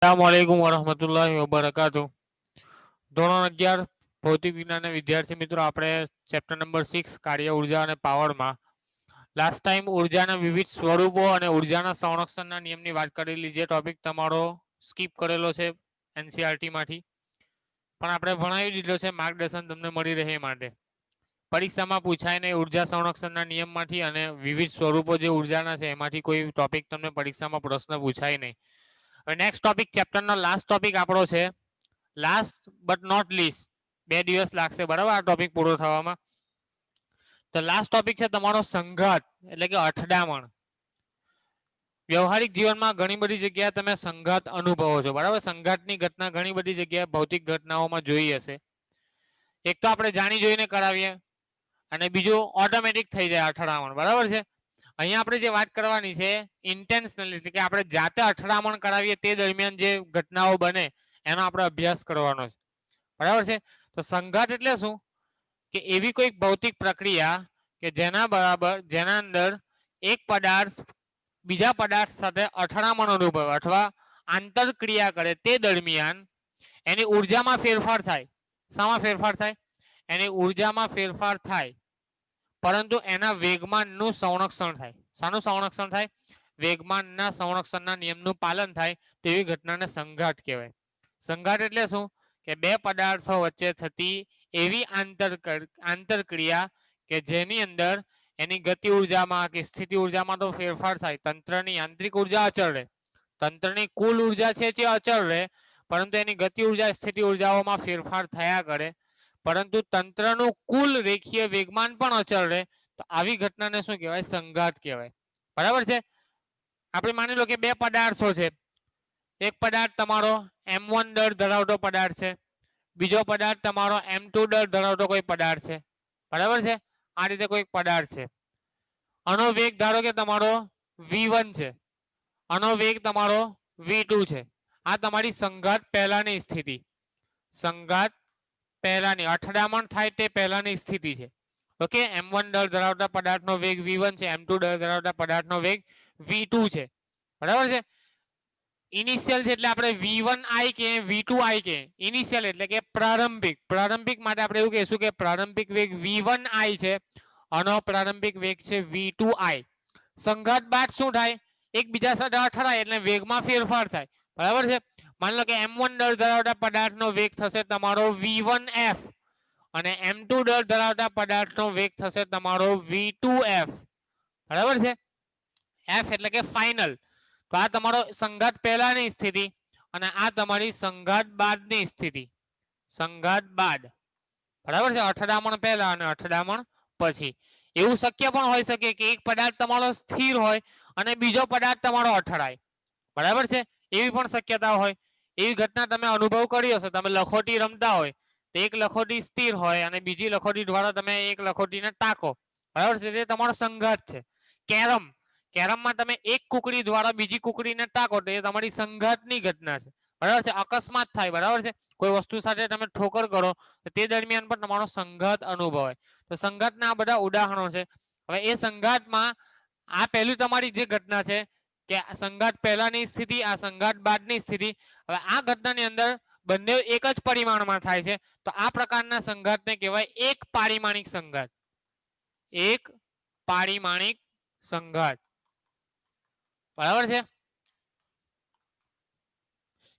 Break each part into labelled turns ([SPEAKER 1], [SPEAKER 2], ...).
[SPEAKER 1] अस्सलामुअलैकुम वरहमतुल्लाहि वबरकातुह। ધોરણ 11 ભૌતિક વિજ્ઞાનના વિદ્યાર્થી મિત્રો, આપણે ચેપ્ટર નંબર 6 કાર્ય ઉર્જા અને પાવરમાં લાસ્ટ ટાઈમ ઉર્જાના વિવિધ સ્વરૂપો અને ઉર્જાના સંરક્ષણના નિયમની વાત કરેલી, જે ટોપિક તમારો સ્કીપ કરેલો છે એનસીઆરટી માંથી, પણ આપણે ભણાવી દીધો છે માર્ગદર્શન તમને મળી રહે એ માટે. પરીક્ષામાં પૂછાય નહીં ઉર્જા સંરક્ષણના નિયમમાંથી અને વિવિધ સ્વરૂપો જે ઉર્જાના છે એમાંથી કોઈ ટોપિક તમને પરીક્ષામાં પ્રશ્ન પૂછાય નહીં. હવે નેક્સ્ટ ટોપિક, ચેપ્ટરનો લાસ્ટ ટોપિક આપણો છે, લાસ્ટ બટ નોટ લીસ્ટ. 2 દિવસ લાગશે બરાબર આ ટોપિક પૂરો થવામાં. તો લાસ્ટ ટોપિક છે તમારો સંઘાત એટલે કે અથડામણ. વ્યવહારિક જીવનમાં ઘણી બધી જગ્યાએ તમે સંઘાત અનુભવો છો બરાબર. સંઘાતની ઘટના ઘણી બધી જગ્યાએ ભૌતિક ઘટનાઓમાં જોઈ હશે. એક તો આપણે જાણી જોઈને કરાવીએ અને બીજું ઓટોમેટિક થઈ જાય અથડામણ બરાબર છે. અહીંયા આપણે જે વાત કરવાની છે ઇન્ટેન્શનલી, એટલે કે આપણે જાતે અથડામણ કરાવીએ તે દરમિયાન જે ઘટનાઓ બને એનો આપણે અભ્યાસ કરવાનો છે બરાબર છે. તો સંઘાત એટલે શું કે એવી કોઈ ભૌતિક પ્રક્રિયા કે જેના અંદર એક પદાર્થ બીજા પદાર્થ સાથે અથડામણ અનુભવે અથવા આંતરક્રિયા કરે તે દરમિયાન એની ઉર્જામાં ફેરફાર થાય. શામાં ફેરફાર થાય? એની ઉર્જામાં ફેરફાર થાય, પરંતુ એના વેગમાનનું સંરક્ષણ થાય. શાનું સંરક્ષણ થાય? વેગમાનના સંરક્ષણના નિયમનું પાલન થાય. તેવી ઘટનાને સંઘાત કહેવાય. સંઘાત એટલે શું કે બે પદાર્થો વચ્ચે થતી એવી આંતરક્રિયા કે જેની અંદર એની ગતિ ઉર્જામાં કે સ્થિતિ ઉર્જામાં તો ફેરફાર થાય. તંત્રની યાંત્રિક ઉર્જા અચળ રહે, તંત્રની કુલ ઉર્જા છે જે અચળ રહે, પરંતુ એની ગતિ ઉર્જા સ્થિતિ ઉર્જાઓમાં ફેરફાર થયા કરે, પરંતુ તંત્રનું કુલ રેખીય વેગમાન પણ અચળ રહે. તો આવી ઘટનાને શું કહેવાય? સંઘાત કહેવાય બરાબર છે. આપણે માની લો કે બે પદાર્થો છે. એક પદાર્થ તમારો m1 દળ ધરાવતો પદાર્થ છે, બીજો પદાર્થ તમારો m2 દળ ધરાવતો કોઈ પદાર્થ છે બરાબર છે. આ રીતે કોઈ પદાર્થ છે, આનો વેગ ધારો કે તમારો v1 છે, આનો વેગ તમારો v2 છે. આ તમારી સંઘાત પહેલાની સ્થિતિ, સંઘાત પહેલાની અથડામણ થાય તે પહેલાની સ્થિતિ છે. ઓકે, m1 દળ ધરાવતા પદાર્થનો વેગ v1 છે, m2 દળ ધરાવતા પદાર્થનો વેગ v2 છે બરાબર છે. ઇનિશિયલ છે એટલે આપણે v1i કે v2i કે ઇનિશિયલ એટલે કે પ્રારંભિક. પ્રારંભિક માટે આપણે એવું કહીશું કે પ્રારંભિક વેગ v1i છે, આનો પ્રારંભિક વેગ છે v2i. સંઘાત બાદ શું થાય? એકબીજા સાથે અથડાય એટલે વેગમાં ફેરફાર થાય બરાબર છે. માની લો કે m1 દળ ધરાવતા પદાર્થનો વેગ થશે તમારો v1f અને m2 દળ ધરાવતા પદાર્થનો વેગ થશે તમારો v2f બરાબર છે. f એટલે કે ફાઇનલ. તો આ તમારો સંઘાત પહેલાની સ્થિતિ અને આ તમારી સંઘાત બાદની સ્થિતિ. સંઘાત બાદ બરાબર છે. અથડામણ પહેલા અને અથડામણ પછી. એવું શક્ય પણ હોઈ શકે કે એક પદાર્થ તમારો સ્થિર હોય અને બીજો પદાર્થ તમારો અથડાય બરાબર છે. એવી પણ શક્યતા હોય. એવી ઘટના તમે અનુભવ કરી હશે. તમે લખોટી રમતા હોય તો એક લખોટી સ્થિર હોય અને બીજી લખોટી દ્વારા તમે એક લખોટીને ટાકો બરાબર છે. તે તમારો સંઘાત છે. કેરમમાં તમે એક કુકડી દ્વારા બીજી કુકડીને ટાકો તો એ તમારી સંઘાતની ઘટના છે બરાબર છે. અકસ્માત થાય બરાબર છે. કોઈ વસ્તુ સાથે તમે ઠોકર કરો તો તે દરમિયાન પણ તમારો સંઘાત અનુભવાય. તો સંઘાતના આ બધા ઉદાહરણો છે. હવે એ સંઘાતમાં આ પહેલું તમારી જે ઘટના છે કે સંઘાત પહેલાની સ્થિતિ, આ સંઘાત બાદની સ્થિતિ. હવે આ ઘટનાની અંદર બંને એક જ પરિમાણમાં થાય છે. તો આ પ્રકારના સંઘાતને કહેવાય એક પારિમાણિક સંઘાત. એક પારિમાણિક સંઘાત બરાબર છે.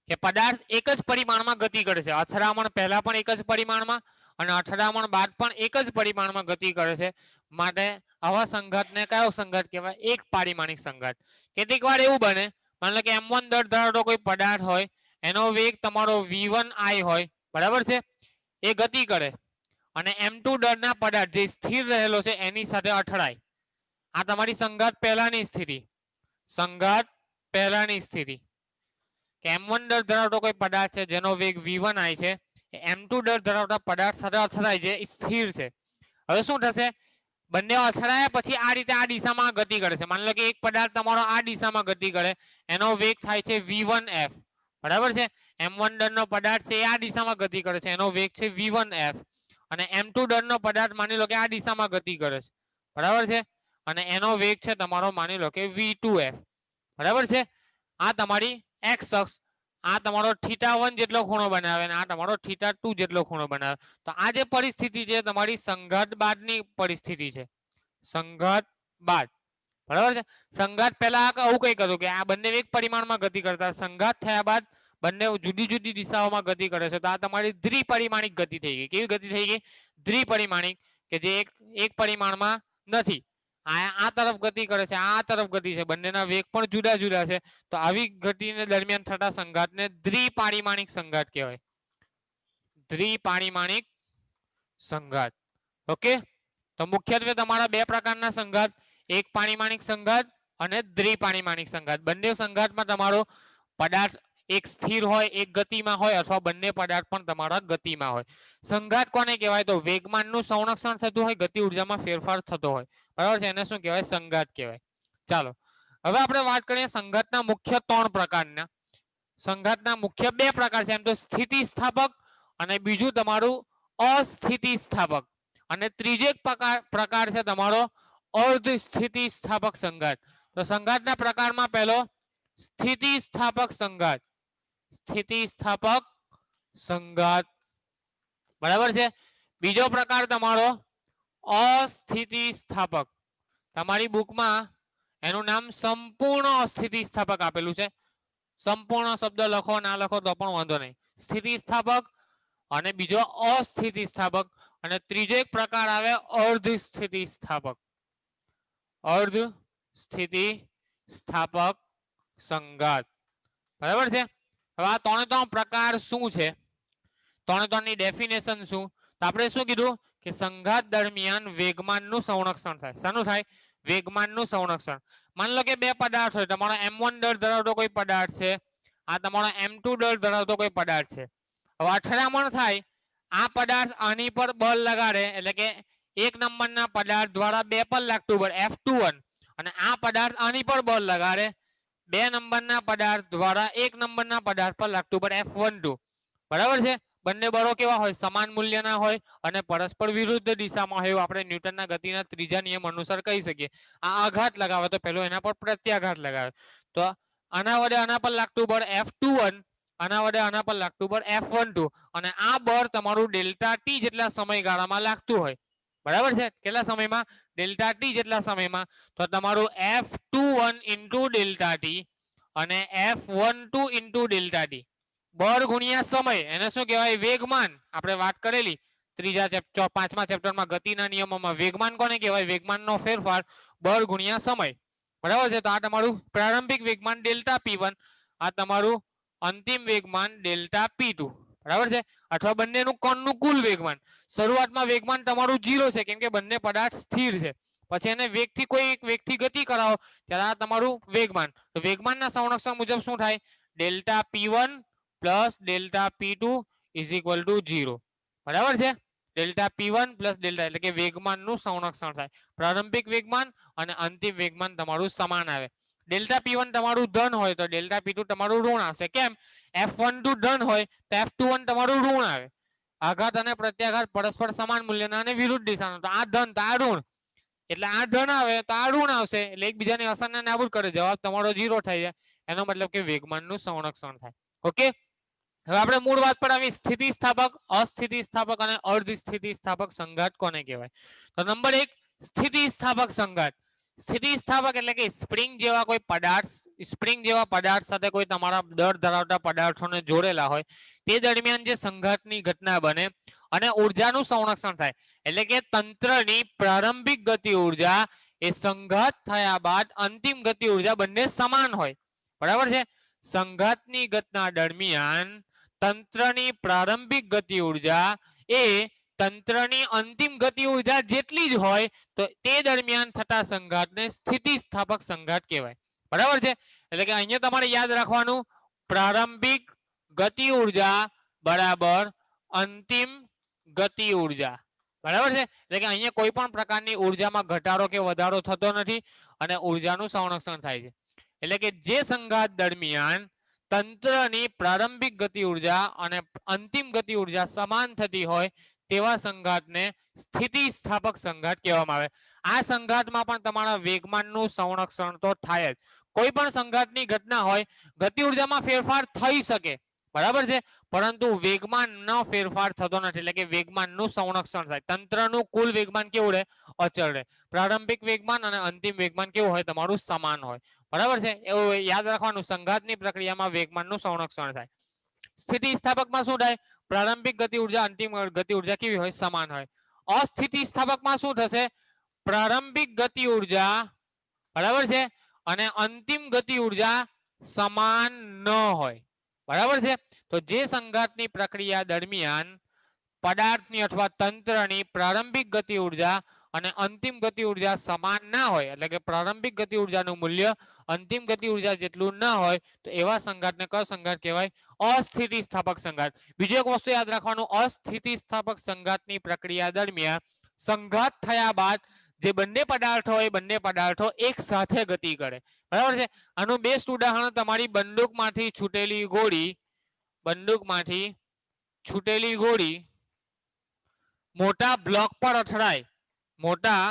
[SPEAKER 1] કે પદાર્થ એક જ પરિમાણમાં ગતિ કરે છે. અથડામણ પહેલા પણ એક જ પરિમાણમાં અને અથડામણ બાદ પણ એક જ પરિમાણમાં ગતિ કરે છે. માટે આવા સંઘાતને કયો સંઘાત કહેવાય? એક પારિમાણિક સંઘાત. કેટલીક વાર એવું બને, માની લો કે m1 દળ ધરાવતો કોઈ પદાર્થ હોય, એનો વેગ તમારો v1i હોય બરાબર છે. એ ગતિ કરે અને m2 દળના પદાર્થ જે સ્થિર રહેલો છે એની સાથે અથડાય. આ તમારી સંઘાત પહેલાની સ્થિતિ. સંઘાત પહેલાની સ્થિતિ કે m1 દળ ધરાવતો કોઈ પદાર્થ છે જેનો વેગ v1i છે, m2 દળ ધરાવતા પદાર્થ સાથે અથડાય છે, સ્થિર છે. હવે શું થશે? બંને અથડાયા પછી આ રીતે આ દિશામાં ગતિ કરે છે. માની લો કે એક પદાર્થ તમારો આ દિશામાં ગતિ કરે, એનો વેગ થાય છે v1f બરાબર છે. m1 દળનો પદાર્થ છે એ આ દિશામાં ગતિ કરે છે, એનો વેગ છે v1f. અને m2 દળનો પદાર્થ માની લો કે આ દિશામાં ગતિ કરે છે બરાબર છે, અને એનો વેગ છે તમારો માની લો કે v2f બરાબર છે. આ તમારી x અક્ષ આ તમારો θ1 જેટલો ખૂણો બનાવે અને આ તમારો θ2 જેટલો ખૂણો બનાવે. તો આ જે પરિસ્થિતિ છે તમારી સંઘાત બાદની પરિસ્થિતિ છે. સંઘાત બાદ, બરાબર છે. સંઘાત પહેલા આવું કઈ હતું કે આ બંને એક પરિમાણમાં ગતિ કરતા, સંઘાત થયા બાદ બંને જુદી જુદી દિશાઓમાં ગતિ કરે છે. તો આ તમારી દ્વિપરિમાણિક ગતિ થઈ ગઈ. કેવી ગતિ થઈ ગઈ? દ્વિપરિમાણિક, કે જે એક પરિમાણમાં નથી. આ તરફ ગતિ કરે છે, આ તરફ ગતિ છે, બંનેના વેગ પણ જુદા જુદા છે. તો આવી ગતિને દરમિયાન થતા સંઘાતને દ્વિપરિમાણિક સંઘાત કહેવાય. દ્વિપરિમાણિક સંઘાત. ઓકે, તો મુખ્યત્વે તમારા બે પ્રકારના સંઘાત, એક પરિમાણિક સંઘાત અને દ્વિપરિમાણિક સંઘાત. બંને સંઘાતમાં તમારો પદાર્થ એક સ્થિર હોય, એક ગતિમાં હોય, અથવા બંને પદાર્થ પણ તમારા ગતિમાં હોય. સંઘાત કોને કહેવાય? તો વેગમાનનું સંરક્ષણ થતું હોય, ગતિ ઉર્જામાં ફેરફાર થતો હોય, બરાબર છે, એને શું કહેવાય? સંઘાત કહેવાય. ચાલો હવે આપણે વાત કરીએ સંઘાતના મુખ્ય 3 પ્રકારના. સંઘાતના મુખ્ય 2 પ્રકાર છે, એમ તો સ્થિતિસ્થાપક અને બીજું તમારું અસ્થિતિસ્થાપક, અને ત્રીજો એક પ્રકાર છે તમારો અર્ધ સ્થિતિસ્થાપક સંઘાત. તો સંઘાતના પ્રકારમાં પહેલો સ્થિતિસ્થાપક સંઘાત. સ્થિતિસ્થાપક સંઘાત, બરાબર છે. બીજો પ્રકાર તમારો અસ્થિતિસ્થાપક. તમારી બુકમાં એનું નામ સંપૂર્ણ અસ્થિતિસ્થાપક આપેલું છે. સંપૂર્ણ શબ્દ લખો ના લખો તો પણ વાંધો નહીં. સ્થિતિસ્થાપક અને બીજો અસ્થિતિસ્થાપક, અને ત્રીજો એક પ્રકાર આવે અર્ધ સ્થિતિસ્થાપક. અર્ધ સ્થિતિસ્થાપક સંઘાત, બરાબર છે. હવે આ 3 પ્રકાર શું છે, 3ની ડેફિનેશન શું? તો આપણે શું કીધું કે સંઘાત દરમિયાન વેગમાનનું સંરક્ષણ થાય. શાનું થાય? વેગમાનનું સંરક્ષણ. માની લો કે બે પદાર્થ હોય, તમારો m1 દળ ધરાવતો કોઈ પદાર્થ છે, આ તમારો m2 દળ ધરાવતો કોઈ પદાર્થ છે. હવે અથડામણ થાય, આ પદાર્થ આની પર બળ લગાડે, એટલે કે 1 નંબરના પદાર્થ દ્વારા 2 પર લાગતું બળ F21, અને આ પદાર્થ આની પર બળ લગાડે 2 નંબરના પદાર્થ દ્વારા 1 નંબરના પદાર્થ પર લાગતું બળ F12, બરાબર છે. બંને બળો કેવા હોય? સમાન મૂલ્યના હોય અને પરસ્પર વિરુદ્ધ દિશામાં હોય, એવું આપણે ન્યૂટનના ગતિના 3જા નિયમ અનુસાર કહી શકીએ. આ આઘાત લગાવે તો પેલો એના પર પ્રત્યાઘાત લગાવે, તો આના વડે આના પર લાગતું બળ F21, આના વડે આના પર લાગતું બળ F12, અને આ બળ તમારું ડેલ્ટા ટી જેટલા સમયગાળામાં લાગતું હોય, બરાબર છે. કેટલા સમયમાં? ડેલ્ટા ટી જેટલા સમયમાં. તો તમારું F21 ઇન્ટુ ડેલ્ટા ટી અને F12 ઇન્ટુ ડેલ્ટા ટી, બળ ગુણ્યા સમય, એને શું કહેવાય? વેગમાન. આપણે વાત કરેલી 5મા ચેપ્ટરમાં ગતિના નિયમોમાં. વેગમાન કોને કહેવાય? વેગમાનનો ફેરફાર બળ ગુણ્યા સમય, બરાબર છે. તો આ તમારું પ્રારંભિક વેગમાન ડેલ્ટા P1, આ તમારું અંતિમ વેગમાન ડેલ્ટા P2, બરાબર છે. અથવા બંનેનું કણનું કુલ વેગમાન. શરૂઆતમાં વેગમાન તમારું 0 છે, કેમ કે બંને પદાર્થ સ્થિર છે. પછી એને વેગથી કોઈ એક વેગથી ગતિ કરાવો ત્યારે આ તમારું વેગમાન. તો વેગમાનના સંરક્ષણ મુજબ શું થાય? Delta P1 plus delta P2 is equal to 0, બરાબર છે. ડેલ્ટા P1 પ્લસ ડેલ્ટા, એટલે કે વેગમાનનું સંરક્ષણ થાય. પ્રારંભિક વેગમાન અને અંતિમ વેગમાન તમારું સમાન આવે. ડેલ્ટા P1 તમારું ધન હોય તો ડેલ્ટા P2 તમારું ઋણ આવશે. કેમ? F12 ધન હોય તો F21 તમારું ઋણ આવે. આઘાત અને પ્રત્યાઘાત પરસ્પર સમાન મૂલ્યના અને વિરુદ્ધ દિશાના. તો આ ધન તો આ ઋણ, એટલે આ ધન આવે તો આ ઋણ આવશે, એટલે એકબીજાની અસરને નાબૂદ કરે, જવાબ તમારો 0 થઈ જાય. એનો મતલબ કે વેગમાનનું સંરક્ષણ થાય. ઓકે, હવે આપણે મૂળ વાત પર આવી. સ્થિતિસ્થાપક, અસ્થિતિસ્થાપક અને અર્ધ સ્થિતિસ્થાપક સંઘાત કોને કહેવાય? તો નંબર 1 સ્થિતિસ્થાપક સંઘાત. સ્થિતિસ્થાપક એટલે કે સ્પ્રિંગ જેવા કોઈ પદાર્થ, સ્પ્રિંગ જેવા પદાર્થ સાથે કોઈ તમારા દળ ધરાવતા પદાર્થોને જોડેલા હોય, તે દરમિયાન જે સંઘાતની ઘટના બને અને ઉર્જાનું સંરક્ષણ થાય, એટલે કે તંત્રની પ્રારંભિક ગતિ ઉર્જા એ સંઘાત થયા બાદ અંતિમ ગતિ ઉર્જા બંને સમાન હોય, બરાબર છે. સંઘાતની ઘટના દરમિયાન તંત્રની પ્રારંભિક ગતિ ઉર્જા એ તંત્રની અંતિમ ગતિ ઉર્જા જેટલી જ હોય તો તે દરમિયાન થતા સંઘાતને સ્થિતિસ્થાપક સંઘાત કહેવાય, બરાબર છે. એટલે કે અહીંયા તમારે યાદ રાખવાનું, પ્રારંભિક ગતિ ઉર્જા બરાબર અંતિમ ગતિ ઉર્જા, બરાબર છે. એટલે કે અહીંયા કોઈ પણ પ્રકારની ઉર્જામાં ઘટાડો કે વધારો થતો નથી અને ઉર્જાનું સંરક્ષણ થાય છે. એટલે કે જે સંઘાત દરમિયાન તંત્રની પ્રારંભિક ગતિ ઉર્જા અને અંતિમ ગતિ ઉર્જા સમાન થતી હોય તેવા સંઘાતને સ્થિતિસ્થાપક સંઘાત કહેવામાં આવે. આ સંઘાતમાં પણ તમારા વેગમાનનું સંરક્ષણ તો થાય જ. કોઈ પણ સંઘાતની ઘટના હોય ગતિ ઉર્જામાં ફેરફાર થઈ શકે, બરાબર છે, પરંતુ વેગમાન ન ફેરફાર થતો નથી, એટલે કે વેગમાનનું સંરક્ષણ થાય. તંત્રનું કુલ વેગમાન કેવું રહે? અચળ રહે. પ્રારંભિક વેગમાન અને અંતિમ વેગમાન કેવું હોય? તમારું સમાન હોય, બરાબર છે. એવું યાદ રાખવાનું, સંઘાતની પ્રક્રિયામાં વેગમાનનું સંરક્ષણ થાય. સ્થિતિસ્થાપકમાં શું થાય? પ્રારંભિક ગતિ ઉર્જા અંતિમ ગતિ ઉર્જા કેવી હોય? સમાન હોય. અસ્થિતિસ્થાપકમાં શું થશે? પ્રારંભિક ગતિ ઉર્જા, બરાબર છે, અને અંતિમ ગતિ ઉર્જા સમાન ન હોય, બરાબર છે. તો જે સંઘાતની પ્રક્રિયા દરમિયાન પદાર્થની અથવા તંત્રની પ્રારંભિક ગતિ ઉર્જા અને અંતિમ ગતિ ઉર્જા સમાન ના હોય, એટલે કે પ્રારંભિક ગતિ ઉર્જાનું મૂલ્ય અંતિમ ગતિ ઉર્જા જેટલું ન હોય, તો એવા સંઘાતને કયો સંઘાત કહેવાય? અસ્થિતિસ્થાપક સંઘાત. બીજી એક વસ્તુ યાદ રાખવાનું, અસ્થિતિસ્થાપક સંઘાતની પ્રક્રિયા દરમિયાન સંઘાત થયા બાદ જે બંને પદાર્થો હોય, બંને પદાર્થો એક સાથે ગતિ કરે, બરાબર છે. આનું બેસ્ટ ઉદાહરણ તમારી બંદૂકમાંથી છૂટેલી ગોળી, બંદૂકમાંથી છૂટેલી ગોળી મોટા બ્લોક પર અથડાય, મોટા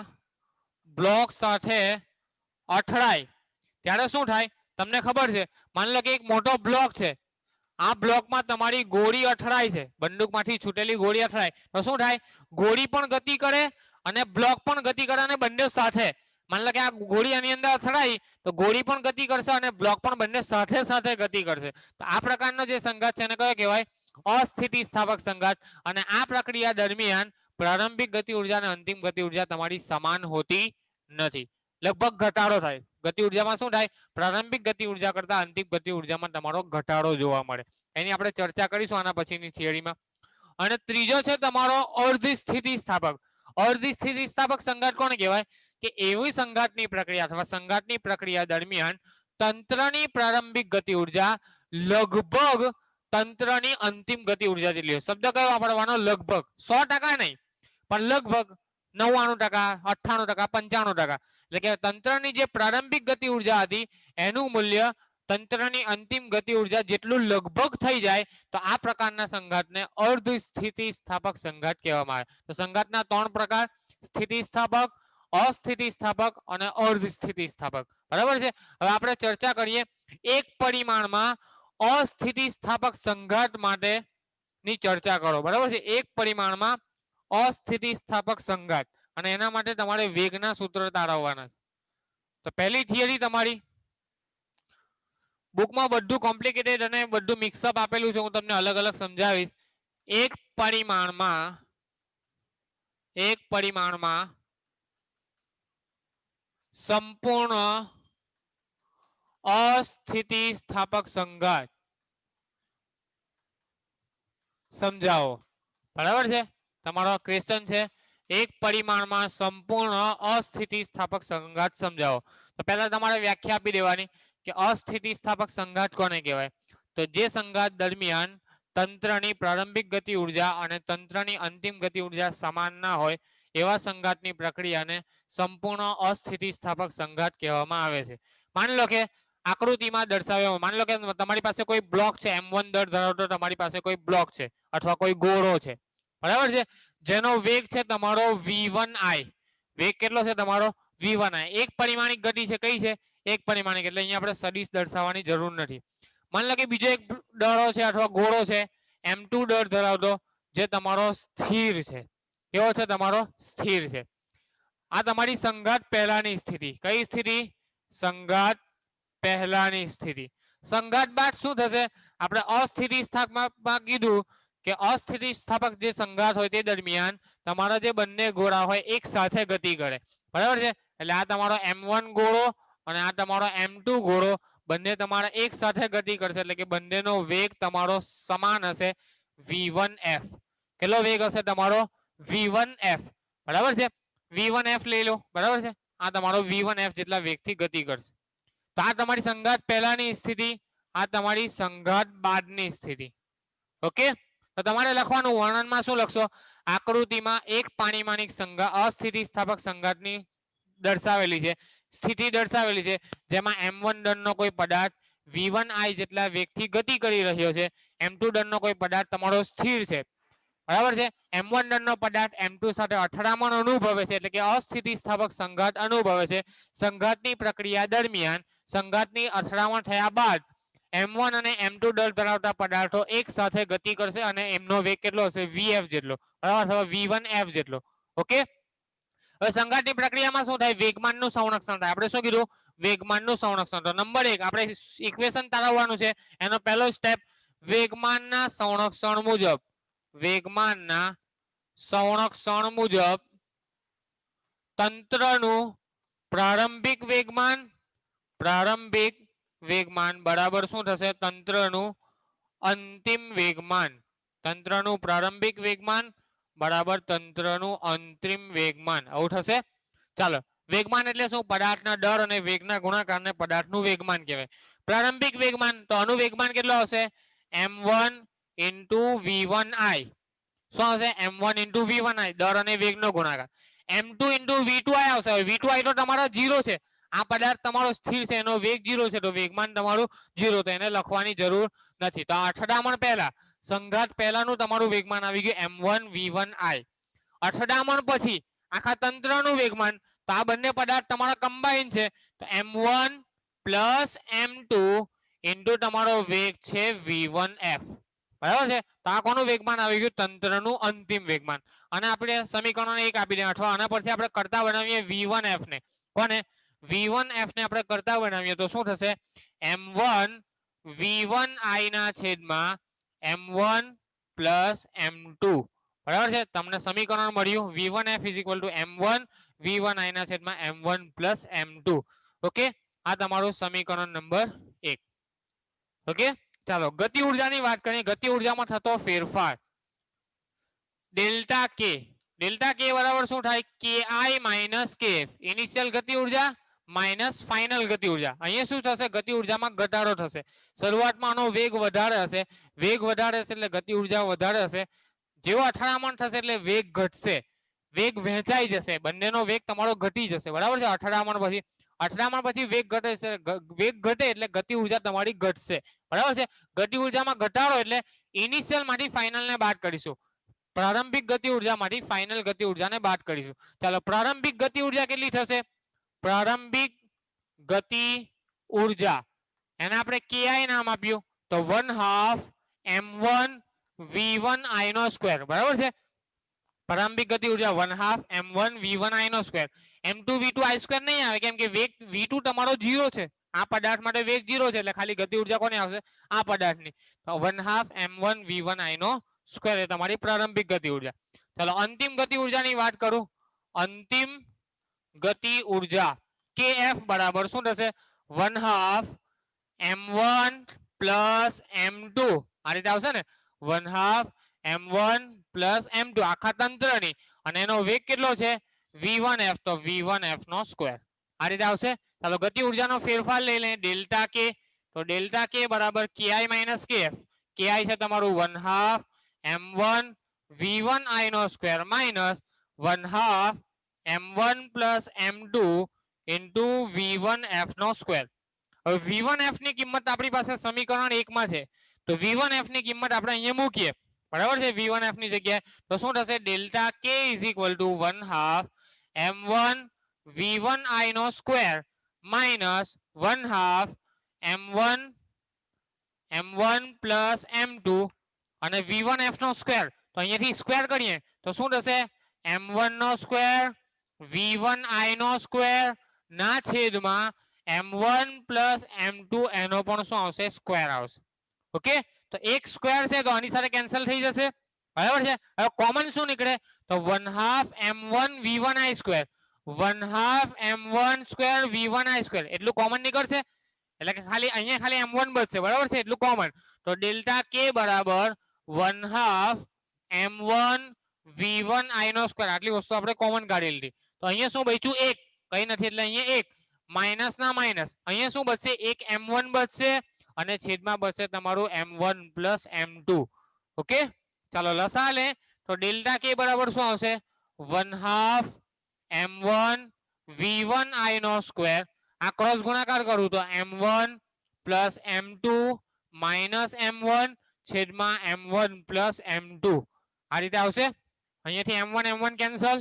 [SPEAKER 1] બ્લોક સાથે અથડાય ત્યારે શું થાય? તમને ખબર છે, માની લો કે એક મોટો બ્લોક છે, આ બ્લોકમાં તમારી ગોળી અથડાય છે, બંદૂકમાંથી છૂટેલી ગોળી અથડાય તો શું થાય? ગોળી પણ ગતિ કરે અને બ્લોક પણ ગતિ કરે, અને બંને સાથે. માની લો કે આ ગોળી આની અંદર અથડાઈ તો ગોળી પણ ગતિ કરશે અને બ્લોક પણ બંને સાથે સાથે ગતિ કરશે. તો આ પ્રકારનો જે સંઘાત છે એને કયો કહેવાય? અસ્થિતિસ્થાપક સંઘાત. અને આ પ્રક્રિયા દરમિયાન પ્રારંભિક ગતિ ઉર્જા અને અંતિમ ગતિ ઉર્જા તમારી સમાન હોતી નથી, લગભગ ઘટાડો થાય. ગતિ ઉર્જામાં શું થાય? પ્રારંભિક ગતિ ઉર્જા કરતા અંતિમ ગતિ ઉર્જામાં તમારો ઘટાડો જોવા મળે. એની આપણે ચર્ચા કરીશું આના પછીની થિયરીમાં. અને ત્રીજો છે તમારો અર્ધ સ્થિતિસ્થાપક. અર્ધ સ્થિતિસ્થાપક સંઘાત કોને કહેવાય? કે એવી સંઘાતની પ્રક્રિયા અથવા સંઘાતની પ્રક્રિયા દરમિયાન તંત્રની પ્રારંભિક ગતિ ઉર્જા લગભગ તંત્રની અંતિમ ગતિ ઉર્જા જેટલી હોય. શબ્દ કયો વાપરવાનો? લગભગ. 100% નહીં, પણ લગભગ 99%, 98%, 95%. એટલે કે તંત્રની જે પ્રારંભિક ગતિ ઉર્જા હતી એનું મૂલ્ય તંત્રની અંતિમ ગતિ ઉર્જા જેટલું લગભગ થઈ જાય તો આ પ્રકારના સંઘાતને અર્ધ સ્થિતિસ્થાપક સંઘાત કહેવામાં આવે. તો સંઘાતના 3 પ્રકાર: સ્થિતિસ્થાપક, અસ્થિતિસ્થાપક અને અર્ધ સ્થિતિસ્થાપક, બરાબર છે. હવે આપણે ચર્ચા કરીએ એક પરિમાણમાં અસ્થિતિસ્થાપક સંઘાત માટેની ચર્ચા કરો, બરાબર છે. એક પરિમાણમાં અસ્થિતિસ્થાપક સંઘાત, અને એના માટે તમારે વેગના સૂત્ર તારવવાના છે. તો પહેલી થિયરી તમારી બુકમાં બધું કોમ્પ્લિકેટેડ અને બધું મિક્સઅપ આપેલું છે, હું તમને અલગ અલગ સમજાવીશ. એક પરિમાણમાં સંપૂર્ણ અસ્થિતિસ્થાપક સંઘાત સમજાવો, બરાબર છે. તમારો ક્વેશ્ચન છે એક પરિમાણમાં સંપૂર્ણ અસ્થિતિસ્થાપક સંઘાત સમજાવો. તો પહેલા તમારે વ્યાખ્યા આપી દેવાની કે અસ્થિતિસ્થાપક સંઘાત કોને કહેવાય? તો જે સંઘાત દરમિયાન તંત્રની પ્રારંભિક ગતિ ઉર્જા અને તંત્રની અંતિમ ગતિ ઉર્જા સમાન ના હોય એવા સંઘાતની પ્રક્રિયાને સંપૂર્ણ અસ્થિતિસ્થાપક સંઘાત કહેવામાં આવે છે. માની લો કે આકૃતિમાં દર્શાવ્યો, માની લો કે તમારી પાસે કોઈ બ્લોક છે, m1 દર ધરાવતો તમારી પાસે કોઈ બ્લોક છે અથવા કોઈ ગોળો છે, બરાબર છે, જેનો વેગ છે તમારો v1i. વેગ કેટલો છે તમારો? v1i. એક પરિમાણિક ગતિ છે. કઈ છે? એક પરિમાણિક, એટલે અહીંયા આપણે સદિશ દર્શાવવાની જરૂર નથી. માની લો કે બીજો એક દડો છે અથવા ગોળો છે m2 દર ધરાવતો, જે તમારો સ્થિર છે. કેવો છે? તમારો સ્થિર છે. આ તમારી સંઘાત પહેલાની સ્થિતિ. કઈ સ્થિતિ? સંઘાત પહેલાની સ્થિતિ. સંઘાત બાદ શું થશે? આપણે અસ્થિતિસ્થાપકમાં કીધું કે અસ્થિતિસ્થાપક જે સંઘાત હોય તે દરમિયાન તમારા જે બંને ગોળા હોય એક સાથે ગતિ કરે, બરાબર છે. એટલે આ તમારો m1 ગોળો અને આ તમારો m2 ગોળો બંને તમારા એક સાથે ગતિ કરશે, એટલે કે બંનેનો વેગ તમારો સમાન હશે, v1f. કેટલો વેગ હશે તમારો? v1f, બરાબર છે. v1f લઈ લો, બરાબર છે. આ તમારો v1f જેટલા વેગથી ગતિ કરશે. તો આ તમારી સંઘાત પહેલાની સ્થિતિ, આ તમારી સંઘાત બાદની સ્થિતિ. ઓકે, તો તમારે લખવાનું વર્ણનમાં શું લખશો? આકૃતિમાં એક પરિમાણિક અસ્થિતિસ્થાપક સંઘાતની દર્શાવેલી છે, સ્થિતિ દર્શાવેલી છે, જેમાં m1 દળનો કોઈ પદાર્થ v1i જેટલા વેગથી ગતિ કરી રહ્યો છે, m2 દળનો કોઈ પદાર્થ તમારો સ્થિર છે, બરાબર છે. m1 દળનો પદાર્થ m2 સાથે અથડામણ અનુભવે છે, એટલે કે અસ્થિતિસ્થાપક સંઘાત અનુભવે છે. સંઘાતની પ્રક્રિયા દરમિયાન સંઘાતની અથડામણ થયા બાદ m1 અને m2 દળ ધરાવતા પદાર્થો એક સાથે ગતિ કરશે અને એમનો વેગ કેટલો હશે vf જેટલો બરાબર અથવા v1f જેટલો ઓકે હવે સંઘાતની પ્રક્રિયામાં શું થાય વેગમાનનું સંરક્ષણ થાય આપણે શું કીધું વેગમાનનું સંરક્ષણ તો નંબર 1 આપણે ઇક્વેશન તારવવાનું છે એનો પહેલો સ્ટેપ વેગમાનના સંરક્ષણ મુજબ તંત્રનું પ્રારંભિક વેગમાન બરાબર શું થશે તંત્રનું અંતિમ વેગમાન તંત્રનું પ્રારંભિક વેગમાન બરાબર તંત્રનું અંતિમ વેગમાન આવું થશે ચાલો વેગમાન એટલે શું પદાર્થના દળ અને વેગના ગુણાકારને પદાર્થનું વેગમાન કહેવાય પ્રારંભિક વેગમાન તો આનું વેગમાન કેટલો આવશે m1 * v1i શું આવશે m1 * v1i દળ અને વેગનો ગુણાકાર m2 * v2i આવશે v2i તો તમારો 0 છે આ પદાર્થ તમારો સ્થિર છે એનો વેગ 0 છે તો વેગમાન તમારું 0 તો એને લખવાની જરૂર નથી તો અથડામણ પહેલા સંઘાત પહેલાનું તમારું વેગમાન આવી ગયું m1 v1i અથડામણ પછી આખા તંત્રનું વેગમાન તો આ બંને પદાર્થ તમારા કમ્બાઈન છે તો m1 + m2 * તમારો વેગ છે v1f બરાબર છે તો આ કોનું વેગમાન આવી ગયું તંત્રનું અંતિમ વેગમાન અને આપણે સમીકરણ 1 આપી દે અથવા આના પરથી આપણે કરતા બનાવીએ v1f ને કોને v1f ને આપણે કરતા બનાવીએ તો શું થશે m1 v1i ના છેદમાં m1 + m2 બરાબર છે તમને સમીકરણ મળ્યું v1f = m1 v1i ના છેદમાં m1 + m2 ઓકે આ તમારું સમીકરણ નંબર 1 ઓકે ચાલો ગતિ ઊર્જાની વાત કરીએ ગતિ ઊર્જામાં થતો ફેરફાર ડેલ્ટા કે બરાબર શું થાય ki - kf ઇનિશિયલ ગતિ ઊર્જા માઇનસ ફાઇનલ ગતિ ઊર્જા અહીંયા શું થશે ગતિ ઊર્જામાં ઘટાડો થશે શરૂઆતમાં આનો વેગ વધારે હશે એટલે ગતિ ઊર્જા વધારે હશે જેવો અથડામણ થશે એટલે વેગ ઘટશે વેગ વહેંચાઈ જશે બંનેનો વેગ તમારો ઘટી જશે બરાબર છે અથડામણ પછી વેગ ઘટે એટલે ગતિ ઊર્જા તમારી ઘટશે બરાબર છે ગતિ ઊર્જામાં ઘટાડો એટલે ઇનિશિયલ માંથી ફાઇનલ ને બાદ કરીશું પ્રારંભિક ગતિ ઊર્જામાંથી ફાઇનલ ગતિ ઊર્જાને બાદ કરીશું ચાલો પ્રારંભિક ગતિ ઊર્જા કેટલી થશે પ્રારંભિક ગતિ ઊર્જા એને આપણે ki નામ આપ્યું તો 1/2 m1 v1i² બરાબર છે પ્રારંભિક ગતિ ઊર્જા 1/2 m1 v1i². m2 v2i² નહીં આવે કેમ કે વેગ v2 તમારો 0 છે આ પદાર્થ માટે વેગ 0 છે એટલે ખાલી ગતિ ઊર્જા કોને આવશે આ પદાર્થની તો 1/2 m1 v1i² એ તમારી પ્રારંભિક ગતિ ઊર્જા ચાલો અંતિમ ગતિ ઊર્જાની વાત કરું અંતિમ ગતિ ઊર્જા kf બરાબર શું થશે 1/2 m1 + m2 આ રીતે આવશે ને 1/2 m1 + m2 આખા તંત્રની અને એનો વેગ કેટલો છે v1f તો v1f² આ રીતે આવશે ચાલો ગતિ ઊર્જાનો ફેરફાર લઈ લે ડેલ્ટા કે તો ડેલ્ટા કે બરાબર ki - kf ki છે તમારું 1/2 m1 v1i² minus 1/2 m1 + m2 * v1f². હવે v1f ની કિંમત આપણી પાસે સમીકરણ 1 માં છે તો v1f ની કિંમત આપણે અહીંયા મૂકીએ બરાબર છે v1f ની જગ્યાએ તો શું થશે delta k = 1/2 m1 v1i² minus 1/2 m1 + m2 અને v1f² તો અહીંયાથી સ્ક્વેર કરીએ તો શું થશે m1² v1i² ના છેદમાં m1 + m2 એનો પણ શું આવશે સ્ક્વેર આવશે ઓકે તો એક સ્ક્વેર છે તો આની સાથે કેન્સલ થઈ જશે બરાબર છે હવે કોમન શું નીકળે તો 1/2 m1 v1i² 1/2 m1² v1i² એટલું કોમન નીકળશે એટલે કે અહીંયા ખાલી m1 બચશે બરાબર છે એટલું કોમન તો ડેલ્ટા k બરાબર 1/2 m1 v1i² આટલી વસ્તુ આપણે કોમન કાઢી લીધી તો અહીંયા શું બચ્યું 1 કઈ નથી એટલે અહીંયા 1 માઇનસ ના માઇનસ અહીંયા શું બચશે એક m1 બચશે અને છેદમાં બચશે તમારું m1 + m2 ઓકે ચાલો લસા લે તો ડેલ્ટા k બરાબર શું આવશે 1/2 m1 v1i² આ ક્રોસ ગુણાકાર કરું તો m1 + m2 - m1 છેદમાં m1 + m2 આ રીતે આવશે અહીંયાથી m1 કેન્સલ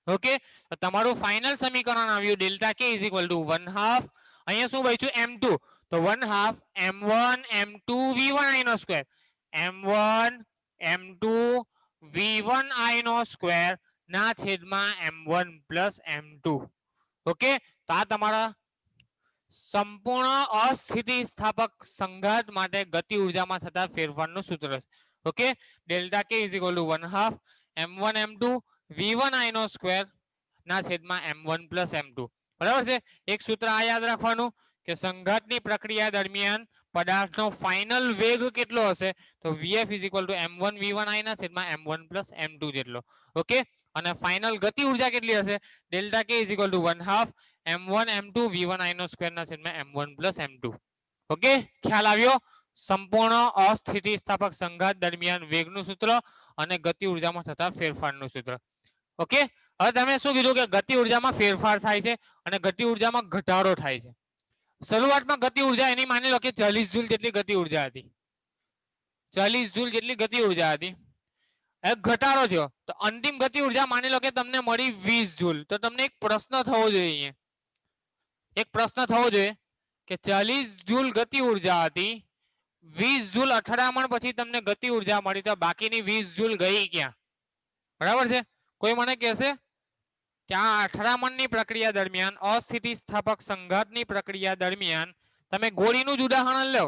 [SPEAKER 1] ઓકે તો તમારું ફાઇનલ સમીકરણ આવ્યું ડેલ્ટા k = 1/2 અહીંયા શું બચ્યું m2 તો 1/2 m1 m2 v1 i નો square m1 m2 v1 i નો સ્ક્વેર ના છેદમાં m1 પ્લસ m2 ઓકે તો આ તમારા સંપૂર્ણ અસ્થિતિસ્થાપક સંઘાત માટે ગતિ ઉર્જામાં થતા ફેરફારનું સૂત્ર છે okay delta k = 1/2 m1 m2 v1 i નો સ્ક્વેર ના છેદમાં m1 પ્લસ m2 બરાબર છે એક સૂત્ર આ યાદ રાખવાનું કે સંઘાતની પ્રક્રિયા દરમિયાન પદાર્થનો ફાઇનલ વેગ કેટલો હશે તો vf = m1 v1 i ના છેદમાં m1 પ્લસ m2 જેટલો ઓકે અને ફાઇનલ ગતિ ઉર્જા કેટલી હશે delta k = 1/2 m1 m2 v1 i નો સ્ક્વેર ના છેદમાં m1 પ્લસ m2 ઓકે ખ્યાલ આવ્યો સંપૂર્ણ અસ્થિતિસ્થાપક સંઘાત દરમિયાન વેગનું સૂત્ર અને ગતિ ઉર્જામાં થતા ફેરફારનું સૂત્ર ઓકે હવે તમે શું કીધું કે ગતિ ઉર્જામાં ફેરફાર થાય છે અને ગતિ ઉર્જામાં ઘટાડો થાય છે શરૂઆતમાં ગતિ ઉર્જા એની માની લો કે 40 જૂલ જેટલી ગતિ ઉર્જા હતી 40 જૂલ જેટલી ગતિ ઉર્જા હતી એક ઘટાડો થયો તો અંતિમ ગતિ ઉર્જા માની લો કે તમને મળી 20 જૂલ તો તમને એક પ્રશ્ન થવો જોઈએ એક પ્રશ્ન થવો જોઈએ કે 40 જૂલ ગતિ ઉર્જા હતી 20 જૂલ અથડામણ પછી તમને ગતિ ઉર્જા મળી તો બાકીની 20 જૂલ ગઈ ક્યાં બરાબર છે કોઈ મને કહેશે કે આ અથડામણની પ્રક્રિયા દરમિયાન અસ્થિતિસ્થાપક સંઘાતની પ્રક્રિયા દરમિયાન તમે ગોળીનું જ ઉદાહરણ લો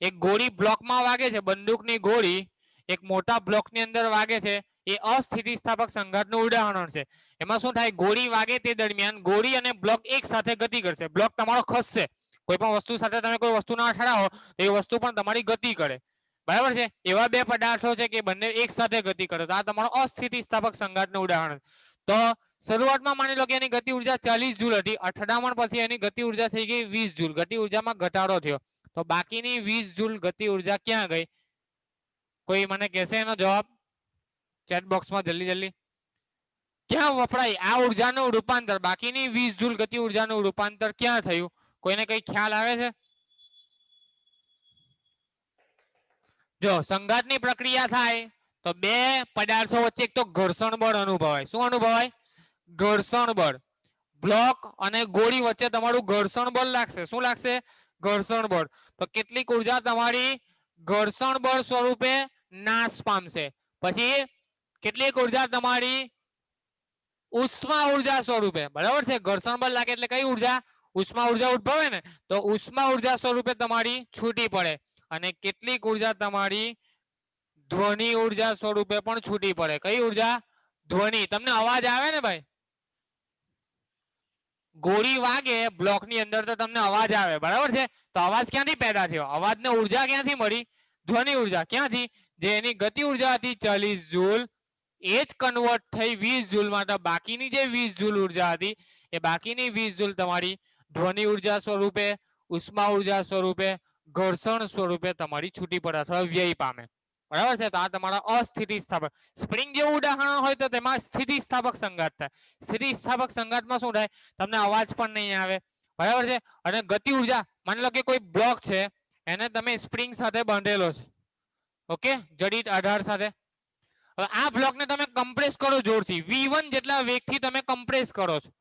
[SPEAKER 1] એક ગોળી બ્લોકમાં વાગે છે બંદૂકની ગોળી એક મોટા બ્લોકની અંદર વાગે છે એ અસ્થિતિસ્થાપક સંઘાતનું ઉદાહરણ છે એમાં શું થાય ગોળી વાગે તે દરમિયાન ગોળી અને બ્લોક એક સાથે ગતિ કરશે બ્લોક તમારો ખસશે કોઈ પણ વસ્તુ સાથે તમે કોઈ વસ્તુને અથડાવો તો એ વસ્તુ પણ તમારી ગતિ કરે બરાબર છે એવા બે પદાર્થો છે કે બંને એક સાથે ગતિ કરે તો આ તમારો અસ્થિતિસ્થાપક સંઘાતનું ઉદાહરણ તો શરૂઆતમાં માની લો કે એની ગતિ ઉર્જા 40 જૂલ હતી અથડામણ પછી એની ગતિ ઉર્જા થઈ ગઈ 20 જૂલ ગતિ ઉર્જામાં ઘટાડો થયો તો બાકીની 20 જૂલ ગતિ ઉર્જા ક્યાં ગઈ કોઈ મને કહેશે એનો જવાબ ચેટ બોક્સમાં જલ્દી ક્યાં વપરાય આ ઉર્જાનું રૂપાંતર બાકીની 20 જૂલ ગતિ ઉર્જાનું રૂપાંતર ક્યાં થયું કોઈને કઈ ખ્યાલ આવે છે જો સંઘાતની પ્રક્રિયા થાય તો બે પદાર્થો વચ્ચે એક તો ઘર્ષણ બળ અનુભવાય શું અનુભવાય ઘર્ષણ બળ બ્લોક અને ગોળી વચ્ચે તમારું ઘર્ષણ બળ લાગશે શું લાગશે ઘર્ષણ બળ તો કેટલીક ઉર્જા તમારી ઘર્ષણ બળ સ્વરૂપે નાશ પામશે પછી કેટલીક ઉર્જા તમારી ઉષ્મા ઉર્જા સ્વરૂપે બરાબર છે ઘર્ષણ બળ લાગે એટલે કઈ ઉર્જા ઉષ્મા ઉર્જા ઉદ્ભવે ને તો ઉષ્મા ઉર્જા સ્વરૂપે તમારી છૂટી પડે અને કેટલીક ઉર્જા તમારી ધ્વનિ ઉર્જા સ્વરૂપે પણ છૂટી પડે કઈ ઉર્જા ધ્વનિ તમને અવાજ આવે ને ભાઈ ગોળી વાગે બ્લોકની અંદર તો તમને અવાજ આવે બરાબર છે તો અવાજ ક્યાંથી પેદા થયો અવાજને ઉર્જા ક્યાંથી મળી ધ્વનિ ઉર્જા ક્યાંથી જે એની ગતિ ઉર્જા હતી 40 જૂલ એ જ કન્વર્ટ થઈ 20 જૂલમાં તો બાકીની જે 20 જૂલ ઉર્જા હતી એ બાકીની 20 જૂલ તમારી ધ્વનિ ઉર્જા સ્વરૂપે ઉષ્મા ઉર્જા સ્વરૂપે ઘર્ષણ સ્વરૂપે તમારી છૂટી પડે અથવા વ્યય પામે બરાબર છે તો આ તમારા અસ્થિતિસ્થાપક સ્પ્રિંગ જેવું ઉદાહરણ હોય તો તેમાં સ્થિતિસ્થાપક સંઘાત થાય સ્થિતિસ્થાપક સંઘાતમાં શું થાય તમને અવાજ પણ નહીં આવે બરાબર છે અને ગતિ ઉર્જા માની લો કે કોઈ બ્લોક છે એને તમે સ્પ્રિંગ સાથે બાંધેલો છે ઓકે જડિત આધાર સાથે હવે આ બ્લોકને તમે કમ્પ્રેસ કરો જોરથી v1 જેટલા વેગથી તમે કમ્પ્રેસ કરો છો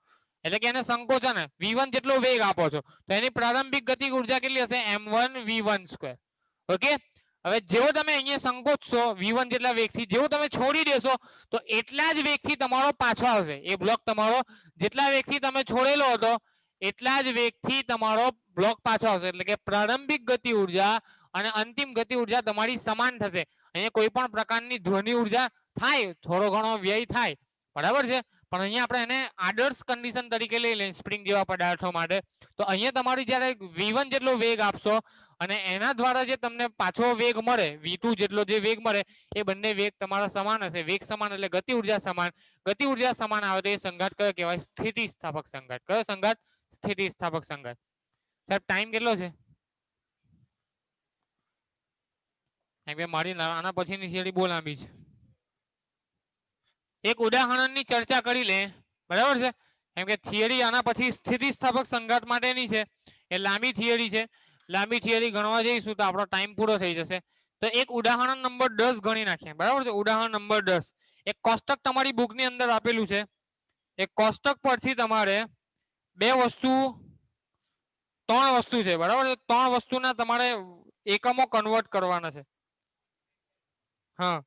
[SPEAKER 1] એટલે કે એને સંકોચન v1 જેટલો વેગ આપો છો તો એની પ્રારંભિક ગતિ ઉર્જા કેટલી હશે m1 v1 ઓકે હવે જેવો તમે અહીંયા સંકોચશો v1 જેટલા વેગથી જેવું તમે છોડી દેશો તો એટલા જ વેગથી તમારો પાછો આવશે એ બ્લોક તમારો જેટલા વેગથી તમે છોડેલો હતો એટલા જ વેગથી તમારો બ્લોક પાછો આવશે એટલે કે પ્રારંભિક ગતિ ઉર્જા અને અંતિમ ગતિ ઉર્જા તમારી સમાન થશે અહીંયા કોઈ પણ પ્રકારની ધ્વનિ ઉર્જા થાય થોડો ઘણો વ્યય થાય બરાબર છે પણ અહીંયા આપણે એને આદર્શ કન્ડિશન તરીકે લઈ લઈએ સ્પ્રિંગ જેવા પદાર્થો માટે તો અહીંયા તમારી જ્યારે v1 જેટલો વેગ આપશો અને એના દ્વારા જે તમને પાછો વેગ મળે v2 જેટલો જે વેગ મળે એ બંને વેગ તમારા સમાન હશે વેગ સમાન એટલે ગતિ ઉર્જા સમાન આવે તો એ સંઘાત કયો કહેવાય સ્થિતિસ્થાપક સંઘાત કયો સંઘાત સ્થિતિસ્થાપક સંઘાત સાહેબ ટાઈમ કેટલો છે મારી આના પછીની થિયરી બહુ લાંબી છે એક ઉદાહરણની ચર્ચા કરી લે બરાબર છે કેમ કે થિયરી આના પછી સ્થિતિસ્થાપક સંઘાત માટેની છે એ લાંબી થિયરી છે લાંબી થિયરી ગણવા જઈશું તો આપણો ટાઈમ પૂરો થઈ જશે તો એક ઉદાહરણ નંબર 10 ગણી નાખીએ બરાબર છે ઉદાહરણ નંબર 10 એક કોષ્ટક તમારી બુકની અંદર આપેલું છે એક કોષ્ટક પરથી તમારે બે વસ્તુ ત્રણ વસ્તુ છે બરાબર છે, ત્રણ વસ્તુના તમારે એકમો કન્વર્ટ કરવાના છે. હા,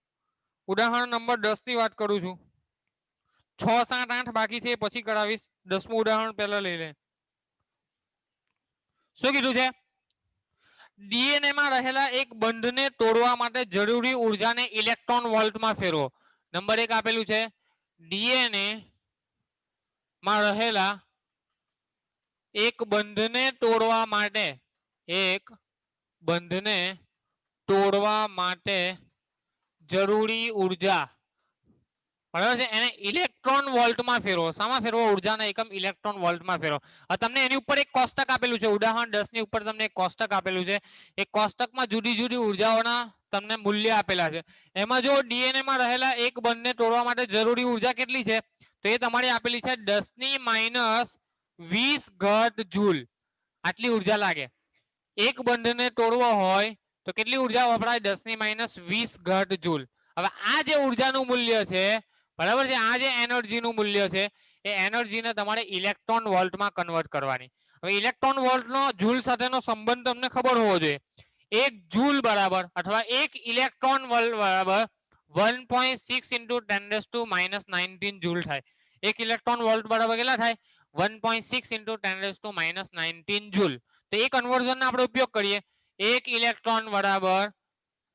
[SPEAKER 1] ઉદાહરણ નંબર 10 ની વાત કરું છું. 6, 7, 8 બાકી છે પછી કરાવીશ. 10મું ઉદાહરણ પહેલા લઈ લે. શું કીધું છે? ડીએનએ માં રહેલા એક બંધને તોડવા માટે જરૂરી ઉર્જાને ઇલેક્ટ્રોન વોલ્ટમાં ફેરવો. નંબર 1 આપેલું છે ડીએનએ માં રહેલા એક બંધને તોડવા માટે, એક બંધને તોડવા માટે જરૂરી ઉર્જા, બરાબર છે, એને ઇલેક્ટ્રોન વોલ્ટમાં ફેરવો. શામાં ફેરવો? ઉર્જાના એકમ ઇલેક્ટ્રોન વોલ્ટમાં ફેરવો. તમને એની ઉપર એક કોષ્ટક આપેલું છે, ઉદાહરણ 10 ની ઉપર તમને એક કોષ્ટક આપેલું છે. એ કોષ્ટકમાં જુદી જુદી ઉર્જાઓના તમને મૂલ્ય આપેલા છે. એમાં જો ડીએનએ માં રહેલા એક બંધને તોડવા માટે જરૂરી ઉર્જા કેટલી છે તો એ તમારી આપેલી છે 10⁻20 ઘટ જૂલ. આટલી ઉર્જા લાગે. એક બંધને તોડવો હોય તો કેટલી ઉર્જા વપરાય? 10⁻20 ઘટ જૂલ. હવે આ જે ઉર્જાનું મૂલ્ય છે, બરાબર છે, આ જે એનર્જીનું મૂલ્ય છે એ એનર્જીને તમારે ઇલેક્ટ્રોન વોલ્ટમાં કન્વર્ટ કરવાની. હવે ઇલેક્ટ્રોન વોલ્ટનો જૂલ સાથેનો સંબંધ તમને ખબર હોવો જોઈએ. 1 જૂલ બરાબર અથવા 1 ઇલેક્ટ્રોન વોલ્ટ બરાબર 1.6 × 10⁻19 જૂલ થાય. 1 ઇલેક્ટ્રોન વોલ્ટ બરાબર કેટલા થાય? 1.6 × 10⁻19 જૂલ. તો એ કન્વર્ઝનનો આપણે ઉપયોગ કરીએ. 1 ઇલેક્ટ્રોન બરાબર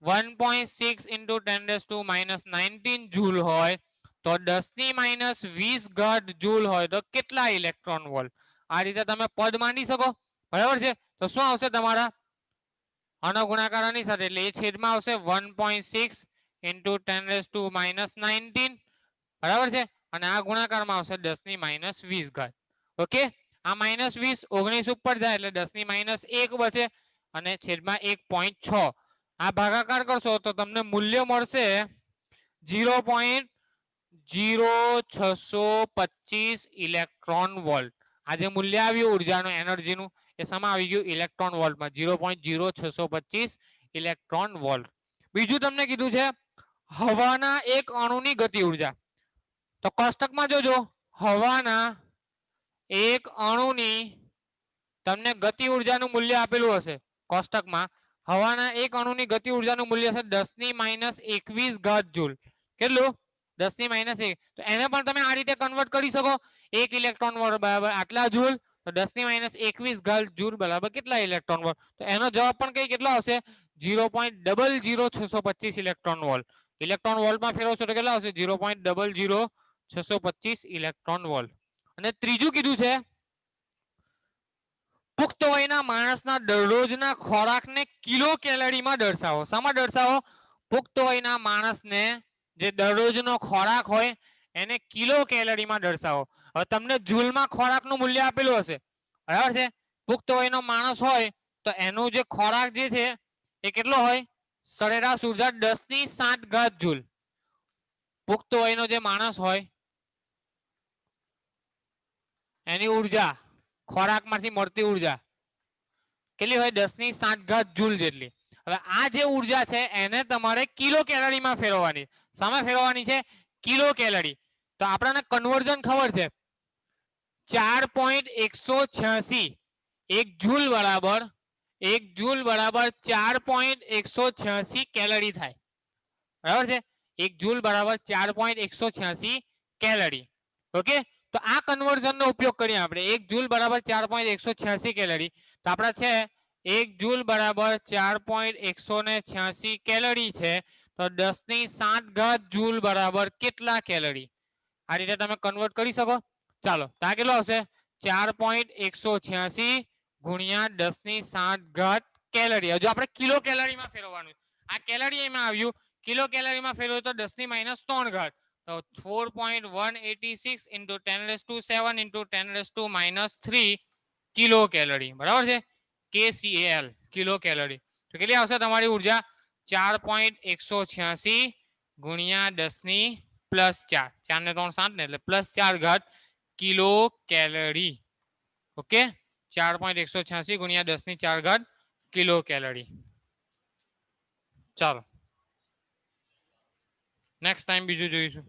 [SPEAKER 1] 1.6 × 10⁻19 જૂલ હોય તો 10⁻20 ઘટ જૂલ હોય તો કેટલા ઇલેક્ટ્રોન વોલ્ટ? આ રીતે તમે પદ માંડી શકો, બરાબર છે. તો શું આવશે તમારા? આનો ગુણાકાર આની સાથે એટલે એ છેદમાં આવશે 1.6 × 10⁻19, બરાબર છે, અને આ ગુણાકારમાં આવશે 10⁻20 ઘાત. ઓકે, આ -20 19 ઉપર જાય એટલે 10⁻1 બચે અને છેદમાં 1.6. આ ભાગાકાર કરશો તો તમને મૂલ્ય મળશે 0.0625 ઇલેક્ટ્રોન વોલ્ટ. આ જે મૂલ્ય આવ્યું ઉર્જાનું એનર્જીનું એ શામાં આવી ગયું? ઇલેક્ટ્રોન વોલ્ટમાં. 0.0625 electron volt. બીજું તમને કીધું છે હવાના એક અણુની ગતિ ઉર્જા. તો કોષ્ટકમાં જોજો, હવાના એક અણુની તમને ગતિ ઉર્જાનું મૂલ્ય આપેલું હશે કોષ્ટકમાં. હવાના એક અણુની ગતિ ઉર્જાનું મૂલ્ય છે 10⁻21 ઘાત જૂલ. કેટલું? 10⁻1. તો એને પણ તમે આ રીતે કન્વર્ટ કરી શકો. 1 ઇલેક્ટ્રોન વોલ્ટ બરાબર આટલા જૂલ, તો 10⁻21 ઘાત જૂલ બરાબર કેટલા ઇલેક્ટ્રોન વોલ્ટ? તો એનો જવાબ પણ કઈ કેટલો આવશે? 0.00625 ઇલેક્ટ્રોન વોલ્ટ. ઇલેક્ટ્રોન વોલ્ટમાં ફેરવશો તો કેટલા આવશે? 0.00625 ઇલેક્ટ્રોન વોલ્ટ. અને ત્રીજું કીધું છે પુખ્ત વયના માણસના દરરોજના ખોરાકને કિલો કેલરીમાં દર્શાવો. શામાં દર્શાવો? પુખ્ત વયના માણસને જે દરરોજનો ખોરાક હોય એને કિલો કેલરીમાં દર્શાવો. હવે તમને જૂલમાં ખોરાકનું મૂલ્ય આપેલું હશે, બરાબર છે. પુખ્ત વયનો માણસ હોય તો એનો જે ખોરાક જે છે એ કેટલો હોય? સરેરાશ ઉર્જા 10⁻7 ઘાત જૂલ. પુખ્ત વયનો જે માણસ હોય એની ઉર્જા, ખોરાકમાંથી મળતી ઉર્જા કેટલી હોય? 10⁻7 ઘાત જૂલ જેટલી. હવે આ જે ઉર્જા છે એને તમારે કિલો કેલરીમાં ફેરવવાની. શામાં ફેરવવાની છે? Kilo calorie. તો આપણને કન્વર્ઝન ખબર છે 4.186. 1 જૂલ બરાબર 4.186 કેલરી થાય, બરાબર છે. 1 જૂલ બરાબર 4.186 કેલરી. ઓકે, તો આ કન્વર્ઝનનો ઉપયોગ કરીએ આપણે. 1 જૂલ બરાબર 4.186 કેલરી. તો આપણા છે 1 જૂલ બરાબર 4.186 કેલરી છે, તો 10⁻7 ઘાત જૂલ બરાબર કેટલા કેલરી? આ રીતે તમે કન્વર્ટ કરી શકો. ચાલો, તો આ કેટલો આવશે? 4.186 ગુણ્યા 10⁻7 ઘાત કેલરી. હજુ આપણે કિલો કેલરીમાં ફેરવવાનું. આ કેલરી એમાં આવ્યું, કિલો કેલરીમાં ફેરવ્યું તો 10⁻3 ઘાત. તો 4.186 × 10⁻7 × 10⁻3 કિલો કેલરી, બરાબર છે. KCAL kilo calorie. તો કેટલી આવશે તમારી ઉર્જા? 4.186 ગુણ્યા 10⁻+4. 4 ને 3 7 ને એટલે +4 ઘાત કિલો કેલરી. ઓકે, 4.186 ગુણ્યા 10⁻4 ઘાત કિલો કેલરી. ચાલો, નેક્સ્ટ ટાઈમ બીજું જોઈશું.